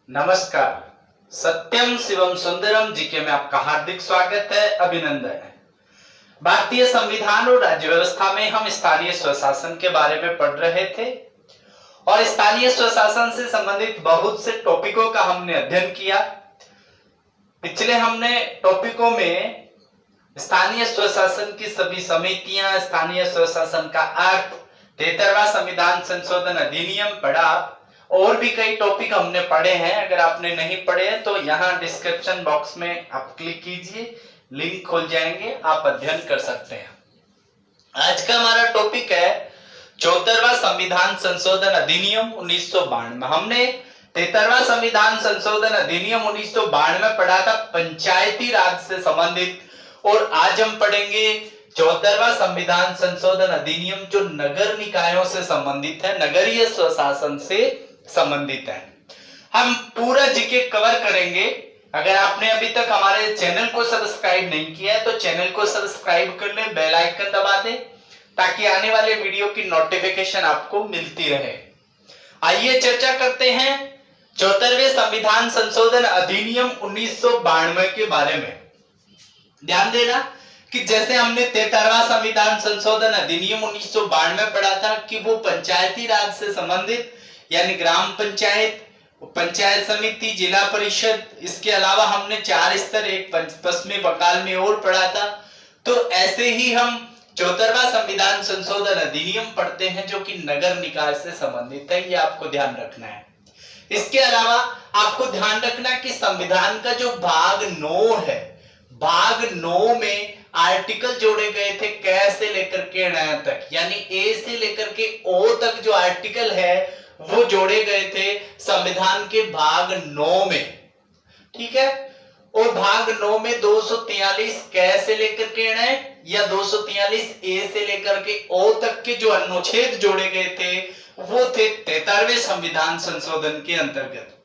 नमस्कार। सत्यम शिवम सुंदरम जीके में आपका हार्दिक स्वागत है, अभिनंदन है। भारतीय संविधान और राज्य व्यवस्था में हम स्थानीय स्वशासन के बारे में पढ़ रहे थे और स्थानीय स्वशासन से संबंधित बहुत से टॉपिकों का हमने अध्ययन किया। पिछले हमने टॉपिकों में स्थानीय स्वशासन की सभी समितियां, स्थानीय स्वशासन का एक्ट, 73वां संविधान संशोधन अधिनियम पढ़ा और भी कई टॉपिक हमने पढ़े हैं। अगर आपने नहीं पढ़े हैं तो यहाँ डिस्क्रिप्शन बॉक्स में आप क्लिक कीजिए, लिंक खुल जाएंगे, आप अध्ययन कर सकते हैं। आज का हमारा टॉपिक है 74वां संविधान संशोधन अधिनियम 1992। हमने 73वां संविधान संशोधन अधिनियम 1992 पढ़ा था पंचायती राज से संबंधित, और आज हम पढ़ेंगे 74वां संविधान संशोधन अधिनियम जो नगर निकायों से संबंधित है, नगरीय स्वशासन से संबंधित है। हम पूरा जीके कवर करेंगे। अगर आपने अभी तक हमारे चैनल को सब्सक्राइब नहीं किया है तो चैनल को सब्सक्राइब कर ले, बेल आइकन दबा दे ताकि आने वाले वीडियो की नोटिफिकेशन आपको मिलती रहे। आइए चर्चा करते हैं 74वें संविधान संशोधन अधिनियम 1992 के बारे में। ध्यान देना कि जैसे हमने 73वां संविधान संशोधन अधिनियम 1992 पढ़ा था कि वो पंचायती राज से संबंधित यानी ग्राम पंचायत, पंचायत समिति, जिला परिषद, इसके अलावा हमने 4 स्तर, एक पश्चिमी बंगाल में और पढ़ा था। तो ऐसे ही हम 74वां संविधान संशोधन अधिनियम पढ़ते हैं जो कि नगर निकाय से संबंधित है। ये आपको ध्यान रखना है। इसके अलावा आपको ध्यान रखना कि संविधान का जो भाग 9 है, भाग 9 में आर्टिकल जोड़े गए थे क से लेकर के ण तक, यानी ए से लेकर के ओ तक जो आर्टिकल है वो जोड़े गए थे संविधान के भाग 9 में। ठीक है, और भाग 9 में 243 क से लेकर के ण या 243 ए से लेकर के ओ तक के जो अनुच्छेद जोड़े गए थे वो थे 73वें संविधान संशोधन के अंतर्गत।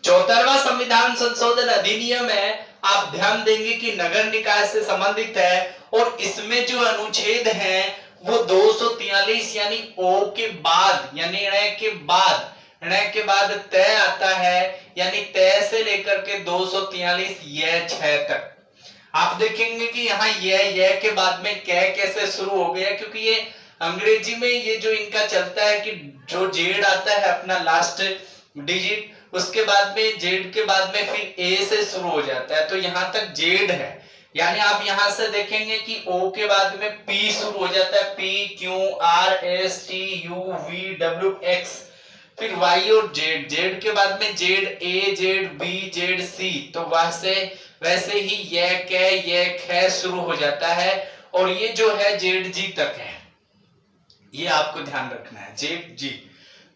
74वां संविधान संशोधन अधिनियम है, आप ध्यान देंगे कि नगर निकाय से संबंधित है और इसमें जो अनुच्छेद हैं वो 243 यानी ओ के बाद यानी ण के बाद तय आता है, यानी तय से लेकर के 243 ये 6 तक। आप देखेंगे कि यहाँ ये के बाद में कै कैसे शुरू हो गया, क्योंकि ये अंग्रेजी में ये जो इनका चलता है कि जो जेड आता है अपना लास्ट डिजिट, उसके बाद में जेड के बाद में फिर ए से शुरू हो जाता है, तो यहाँ तक जेड है। यानी आप यहां से देखेंगे कि ओ के बाद में पी शुरू हो जाता है, P Q R S T U V W X, फिर वाई और जेड, जेड के बाद में Z A, Z B, Z C, तो वैसे ही ये ख शुरू हो जाता है और ये जो है जेड जी तक है। ये आपको ध्यान रखना है, जेड जी।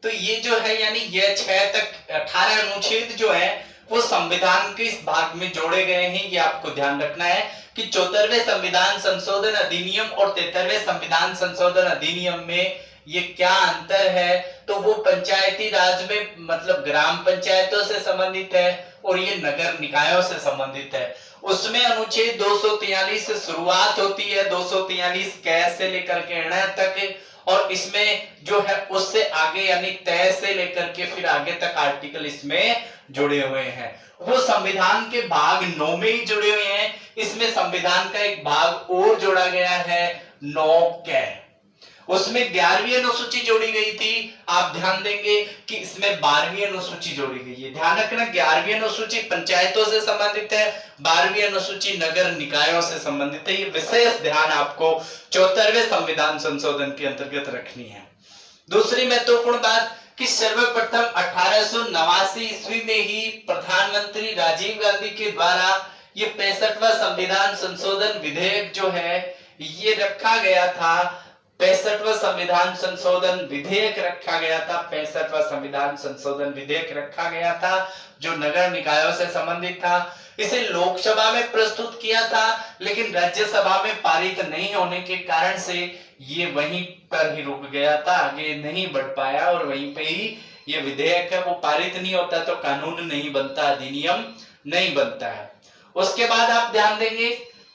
तो ये जो है यानी ये 6 तक 18 अनुच्छेद जो है वो संविधान के इस भाग में जोड़े गए हैं। ये आपको ध्यान रखना है कि 74वें संविधान संशोधन अधिनियम और 73वें संविधान संशोधन अधिनियम में ये क्या अंतर है। तो वो पंचायती राज में मतलब ग्राम पंचायतों से संबंधित है और ये नगर निकायों से संबंधित है। उसमें अनुच्छेद 243 से शुरुआत होती है, 243 क से लेकर के ण तक, और इसमें जो है उससे आगे यानी तय से लेकर के फिर आगे तक आर्टिकल इसमें जुड़े हुए हैं। वो संविधान के भाग 9 में ही जुड़े हुए हैं। इसमें संविधान का एक भाग और जोड़ा गया है 9 क, उसमें 11वीं अनुसूची जोड़ी गई थी। आप ध्यान देंगे कि इसमें 12वीं अनुसूची जोड़ी गई है। ध्यान रखना 11वीं अनुसूची पंचायतों से संबंधित है, 12वीं अनुसूची नगर निकायों से संबंधित है। ये विशेष ध्यान आपको 74वें संविधान संशोधन के अंतर्गत रखनी है। दूसरी महत्वपूर्ण बात कि सर्वप्रथम 1889 ईस्वी में ही प्रधानमंत्री राजीव गांधी के द्वारा ये 65वां संविधान संशोधन विधेयक जो है ये रखा गया था। 65वां संविधान संशोधन विधेयक रखा गया था, 65वां संविधान संशोधन विधेयक रखा गया था जो नगर निकायों से संबंधित था। इसे लोकसभा में प्रस्तुत किया था लेकिन राज्यसभा में पारित नहीं होने के कारण से ये वहीं पर ही रुक गया था, आगे नहीं बढ़ पाया और वहीं पे ही ये विधेयक है वो पारित नहीं होता तो कानून नहीं बनता, अधिनियम नहीं बनता है। उसके बाद आप ध्यान देंगे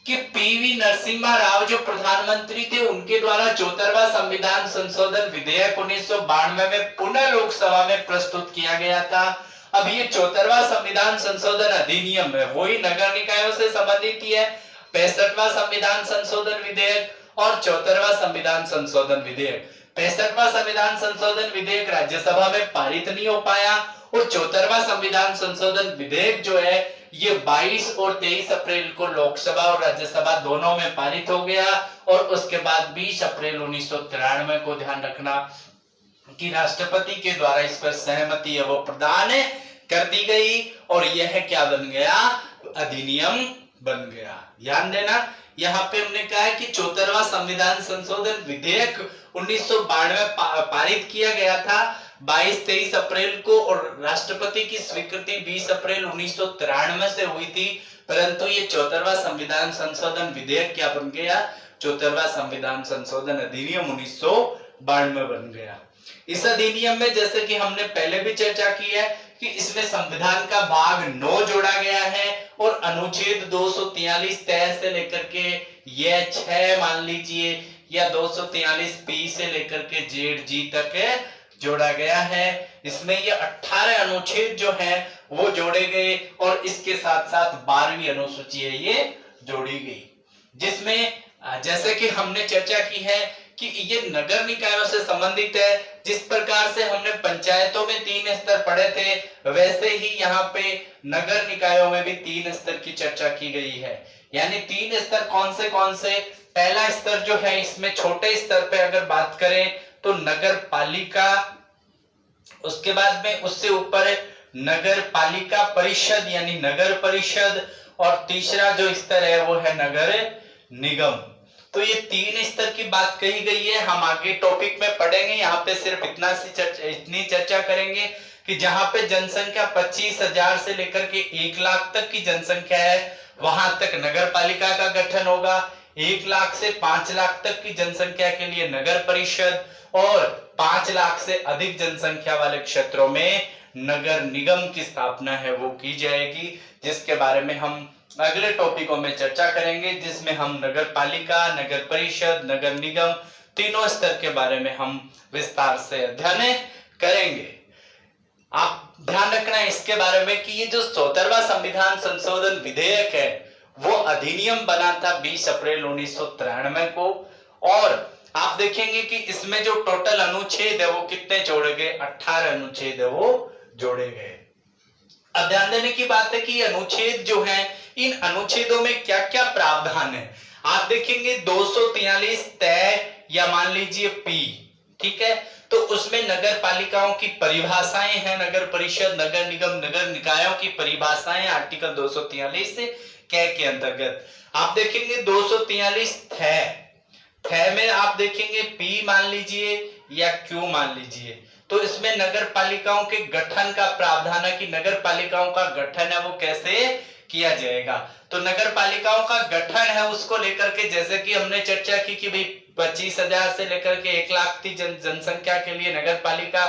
कि पीवी नरसिम्हा राव जो प्रधानमंत्री थे उनके द्वारा 74वां संविधान संशोधन विधेयक 1992 में पुनः लोकसभा में प्रस्तुत किया गया था अब ये 74वां संविधान संशोधन अधिनियम है, वही नगर निकायों से संबंधित ही है। 65वां संविधान संशोधन विधेयक और 74वां संविधान संशोधन विधेयक। 65वां संविधान संशोधन विधेयक राज्यसभा में पारित नहीं हो पाया और 74वां संविधान संशोधन विधेयक जो है ये 22 और 23 अप्रैल को लोकसभा और राज्यसभा दोनों में पारित हो गया और उसके बाद 20 अप्रैल 1993 को, ध्यान रखना, कि राष्ट्रपति के द्वारा इस पर सहमति है वो प्रदान कर दी गई और यह क्या बन गया, अधिनियम बन गया। ध्यान देना, यहाँ पे हमने कहा है कि 74वां संविधान संशोधन विधेयक 1992 पारित किया गया था 22-23 अप्रैल को और राष्ट्रपति की स्वीकृति 20 अप्रैल 1993 से हुई थी, परंतु ये 74वां संविधान संशोधन विधेयक क्या बन गया, 74वां संविधान संशोधन अधिनियम 1992 बन गया। इस अधिनियम में जैसे कि हमने पहले भी चर्चा की है कि इसमें संविधान का भाग 9 जोड़ा गया है और अनुच्छेद 243 तय से लेकर के यह 6 मान लीजिए या 243 पी से लेकर के जेड जी तक जोड़ा गया है। इसमें ये 18 अनुच्छेद जो है वो जोड़े गए और इसके साथ साथ 12वीं अनुसूची है ये जोड़ी गई, जिसमें जैसे कि हमने चर्चा की है कि ये नगर निकायों से संबंधित है। जिस प्रकार से हमने पंचायतों में 3 स्तर पढ़े थे वैसे ही यहाँ पे नगर निकायों में भी 3 स्तर की चर्चा की गई है। यानी 3 स्तर कौन से? पहला स्तर जो है इसमें छोटे स्तर पे अगर बात करें तो नगर पालिका, उसके बाद में उससे ऊपर नगर पालिका परिषद यानी नगर परिषद और तीसरा जो स्तर है वो है नगर निगम। तो ये 3 स्तर की बात कही गई है, हम आगे टॉपिक में पढ़ेंगे। यहाँ पे सिर्फ इतनी चर्चा करेंगे कि जहां पे जनसंख्या 25,000 से लेकर के 1 लाख तक की जनसंख्या है वहां तक नगर पालिका का गठन होगा। 1 लाख से 5 लाख तक की जनसंख्या के लिए नगर परिषद और 5 लाख से अधिक जनसंख्या वाले क्षेत्रों में नगर निगम की स्थापना है वो की जाएगी, जिसके बारे में हम अगले टॉपिकों में चर्चा करेंगे, जिसमें हम नगर पालिका, नगर परिषद, नगर निगम तीनों स्तर के बारे में हम विस्तार से अध्ययन करेंगे। आप ध्यान रखना इसके बारे में कि ये जो 74वां संविधान संशोधन विधेयक है वो अधिनियम बना था 20 अप्रैल 1993 को और आप देखेंगे कि इसमें जो टोटल अनुच्छेद है वो कितने जोड़े गए, 18 अनुच्छेद है वो जोड़े गए। अब ध्यान देने की बात है कि अनुच्छेद जो है इन अनुच्छेदों में क्या क्या प्रावधान है। आप देखेंगे 243 तय या मान लीजिए पी, ठीक है, तो उसमें नगर पालिकाओं की परिभाषाएं हैं, नगर परिषद, नगर निगम, नगर निकायों की परिभाषाएं आर्टिकल 243 के अंतर्गत। आप देखेंगे 243 तय में आप देखेंगे पी मान लीजिए या क्यू मान लीजिए, तो इसमें नगर पालिकाओं के गठन का प्रावधान है कि नगर पालिकाओं का गठन है वो कैसे किया जाएगा। तो नगर पालिकाओं का गठन है उसको लेकर के जैसे कि हमने चर्चा की कि भाई 25,000 से लेकर के 1 लाख की जनसंख्या के लिए नगर पालिका,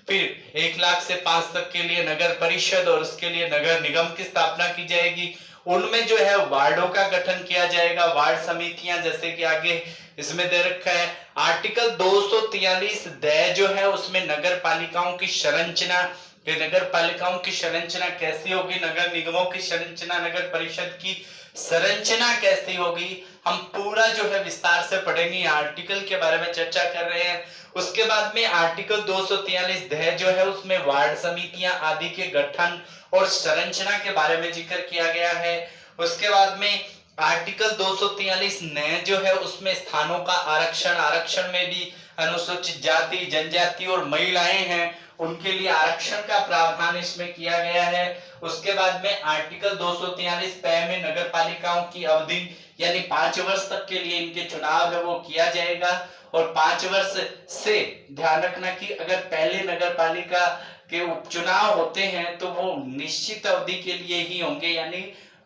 फिर 1 लाख से 5 तक के लिए नगर परिषद और उसके लिए नगर निगम की स्थापना की जाएगी। उनमें जो है वार्डों का गठन किया जाएगा, वार्ड समितियां, जैसे कि आगे इसमें दे रखा है। आर्टिकल 243 दे जो है उसमें नगर पालिकाओं की संरचना, नगर पालिकाओं की संरचना कैसी होगी, नगर निगमों की संरचना, नगर परिषद की संरचना कैसी होगी, हम पूरा जो है विस्तार से पढ़ेंगे। आर्टिकल के बारे में चर्चा कर रहे हैं। उसके बाद में आर्टिकल 243 दे जो है उसमें वार्ड समितियां आदि के गठन और संरचना के बारे में जिक्र किया गया है। उसके बाद में आर्टिकल 243 नए जो है उसमें स्थानों का आरक्षण में भी अनुसूचित जाति, जनजाति और महिलाएं हैं उनके लिए आरक्षण का प्रावधान इसमें किया गया है। उसके बाद में आर्टिकल 243 तय में नगर पालिकाओं की अवधि यानी 5 वर्ष तक के लिए इनके चुनाव है वो किया जाएगा और 5 वर्ष से ध्यान रखना कि अगर पहले नगर पालिका के उपचुनाव होते हैं तो वो निश्चित अवधि के लिए ही होंगे, यानी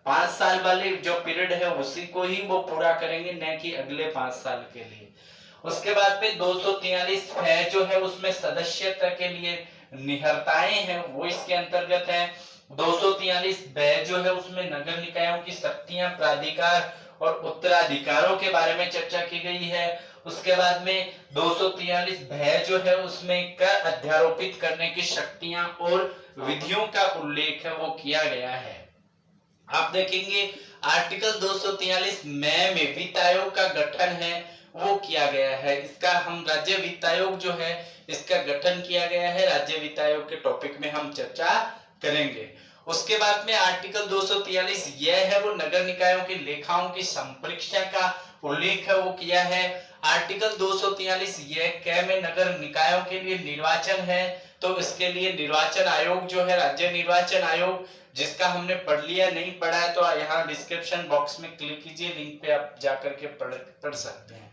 5 साल वाले जो पीरियड है उसी को ही वो पूरा करेंगे, न कि अगले 5 साल के लिए। उसके बाद में 243 है जो है उसमें सदस्यता के लिए निहरताएं हैं वो इसके अंतर्गत है। 243 ब जो है उसमें नगर निकायों की शक्तियां, प्राधिकार और उत्तराधिकारों के बारे में चर्चा की गई है। उसके बाद में 243 भय जो है उसमें कर अध्यारोपित करने की शक्तियां और विधियों का उल्लेख है वो किया गया है। आप देखेंगे आर्टिकल 243 में वित्त आयोग का गठन है वो किया गया है। इसका हम राज्य वित्त आयोग जो है इसका गठन किया गया है, राज्य वित्त आयोग के टॉपिक में हम चर्चा करेंगे। उसके बाद में आर्टिकल 243 यह है वो नगर निकायों की लेखाओं की संपरीक्षा का उल्लेख है वो किया है। आर्टिकल 243 यह क में नगर निकायों के लिए निर्वाचन है, तो इसके लिए निर्वाचन आयोग जो है राज्य निर्वाचन आयोग, जिसका हमने पढ़ लिया, नहीं पढ़ा है तो यहाँ डिस्क्रिप्शन बॉक्स में क्लिक कीजिए, लिंक पे आप जाकर के पढ़ सकते हैं।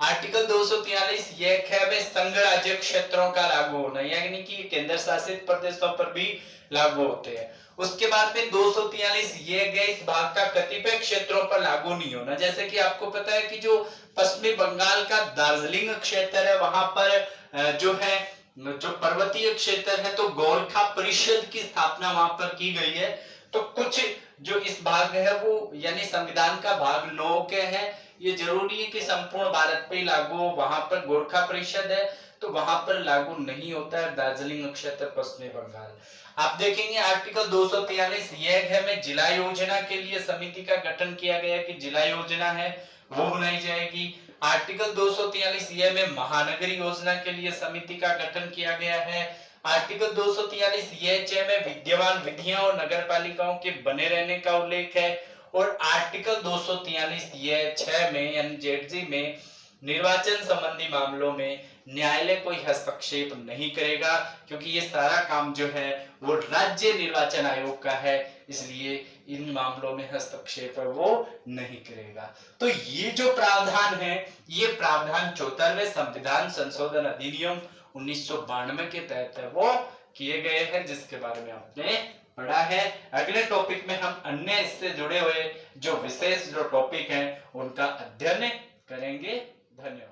आर्टिकल 243 यह ख में संघ राज्य क्षेत्रों का लागू होना, यानी कि केंद्र शासित प्रदेशों पर भी लागू होते हैं। उसके बाद में 243 ये गए इस भाग का कतिपय क्षेत्रों पर लागू नहीं होना, जैसे कि आपको पता है कि जो पश्चिमी बंगाल का दार्जिलिंग क्षेत्र है वहां पर जो है जो पर्वतीय क्षेत्र है तो गोरखा परिषद की स्थापना वहां पर की गई है। तो कुछ जो इस भाग है वो यानी संविधान का भाग 9 के हैं, ये जरूरी है कि संपूर्ण भारत पे लागू हो, वहां पर गोरखा परिषद है तो वहां पर लागू नहीं होता है दार्जिलिंग क्षेत्र पश्चिमी बंगाल। आप देखेंगे आर्टिकल 243 यह है में जिला योजना के लिए समिति का गठन किया गया कि जिला योजना है वो बनाई जाएगी। आर्टिकल 243 यह में महानगरी योजना के लिए समिति का गठन किया गया है। आर्टिकल 243 यह में विद्यमान विधियां और नगर पालिकाओं के बने रहने का उल्लेख है। और आर्टिकल 243 यह 6 में यानी जेडजी में निर्वाचन संबंधी मामलों में न्यायालय कोई हस्तक्षेप नहीं करेगा, क्योंकि ये सारा काम जो है वो राज्य निर्वाचन आयोग का है, इसलिए इन मामलों में हस्तक्षेप है वो नहीं करेगा। तो ये जो प्रावधान है ये प्रावधान 74वें संविधान संशोधन अधिनियम 1992 के तहत है वो किए गए हैं, जिसके बारे में आपने पढ़ा है। अगले टॉपिक में हम अन्य इससे जुड़े हुए जो विशेष जो टॉपिक हैं उनका अध्ययन करेंगे। धन्यवाद।